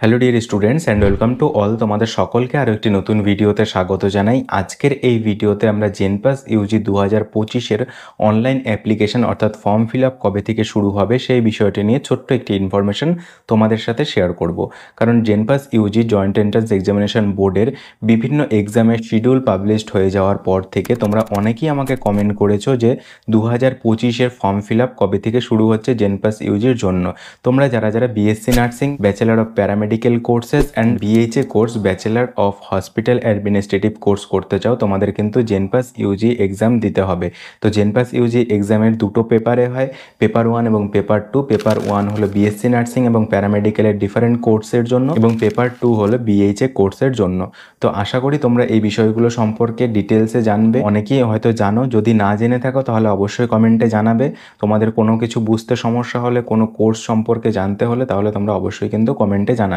Hello dear students and welcome to all তোমাদের সকলকে আরও একটি নতুন ভিডিওতে স্বাগত জানাই। আজকের এই ভিডিওতে আমরা জেনপাস ইউজি 2025-এর অনলাইন অ্যাপ্লিকেশন অর্থাৎ ফর্ম ফিল আপ কবে থেকে শুরু হবে সেই বিষয়টি নিয়ে ছোট্ট একটি ইনফরমেশন তোমাদের সাথে শেয়ার করব। কারণ জেনপাস ইউজি জয়েন্ট এন্ট্রান্স এক্সামিনেশন বোর্ডের বিভিন্ন এক্সামের শিডিউল পাবলিশড হয়ে যাওয়ার পর থেকে তোমরা অনেকেই আমাকে কমেন্ট করেছো যে 2025-এর ফর্ম ফিল আপ কবে থেকে শুরু হচ্ছে জেনপাস ইউজির জন্য। তোমরা যারা যারা BSc nursing, bachelor of paramedical courses and BHA course, bachelor of hospital administrative course করতে চাও, তোমাদের কিন্তু জেনপাস ইউজি এক্সাম দিতে হবে। তো জেনপাস ইউজি এক্সামের দুটো পেপারে হয়, পেপার 1 এবং পেপার 2। পেপার 1 হলো বিএসসি নার্সিং এবং প্যারামেডিক্যালের ডিফারেন্ট কোর্সের জন্য এবং পেপার 2 হলো বিএইচএ কোর্সের জন্য। তো আশা করি তোমরা এই বিষয়গুলো সম্পর্কে ডিটেলসে জানবে। অনেকেই হয়তো জানো, যদি না জেনে থাকো তাহলে অবশ্যই কমেন্টে জানাবে। তোমাদের কোনো কিছু বুঝতে সমস্যা হলে, কোনো কোর্স সম্পর্কে জানতে হলে তাহলে তোমরা অবশ্যই কিন্তু কমেন্টে জানাবে।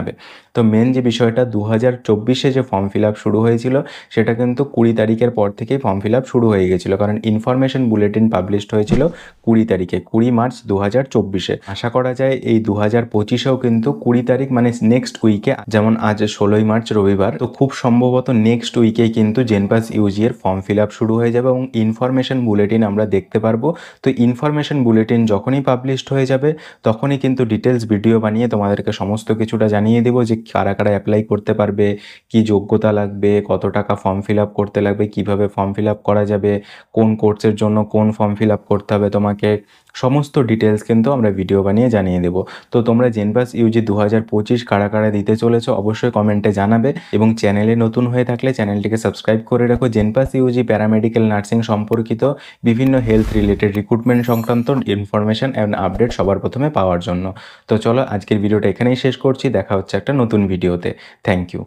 তো মেন যে বিষয়টা, 2024-এ যে ফর্ম ফিল আপ শুরু হয়েছিল সেটা কিন্তু 20 তারিখের পর থেকেই ফর্ম ফিল আপ শুরু হয়ে গেছিলো, কারণ ইনফরমেশন বুলেটিন পাবলিশড হয়েছিল 20 তারিখে, 20 মার্চ 2024-এ। আশা করা যায় এই 2025-এও কিন্তু 20 তারিখ মানে নেক্সট উইকে, যেমন আজ 16ই মার্চ রবিবার, তো খুব সম্ভবত নেক্সট উইকেই কিন্তু জেনপাস ইউজি এর ফর্ম ফিল আপ শুরু হয়ে যাবে এবং ইনফরমেশন বুলেটিন আমরা দেখতে পারবো। তো ইনফরমেশন বুলেটিন যখনই পাবলিশড হয়ে যাবে তখনই কিন্তু ডিটেলস ভিডিও বানিয়ে তোমাদেরকে সমস্ত কিছুটা জানিয়ে দেবো যে কারা কারা অ্যাপ্লাই করতে পারবে, কি যোগ্যতা লাগবে, কত টাকা ফর্ম ফিল আপ করতে লাগবে, কিভাবে ফর্ম ফিল আপ করা যাবে, কোন কোর্সের জন্য কোন ফর্ম ফিল আপ করতে হবে তোমাকে, সমস্ত ডিটেলস কিন্তু আমরা ভিডিও বানিয়ে জানিয়ে দেবো। তো তোমরা জেনপাস ইউজি 2025 কারা কারা দিতে চলেছো অবশ্যই কমেন্টে জানাবে এবং চ্যানেলে নতুন হয়ে থাকলে চ্যানেলটিকে সাবস্ক্রাইব করে রাখো জেনপাস ইউজি প্যারামেডিক্যাল নার্সিং সম্পর্কিত বিভিন্ন হেলথ রিলেটেড রিক্রুটমেন্ট সংক্রান্ত ইনফরমেশন অ্যান্ড আপডেট সবার প্রথমে পাওয়ার জন্য। তো চলো আজকের ভিডিওটা এখানেই শেষ করছি, দেখা হচ্ছে একটা নতুন ভিডিওতে। Thank you.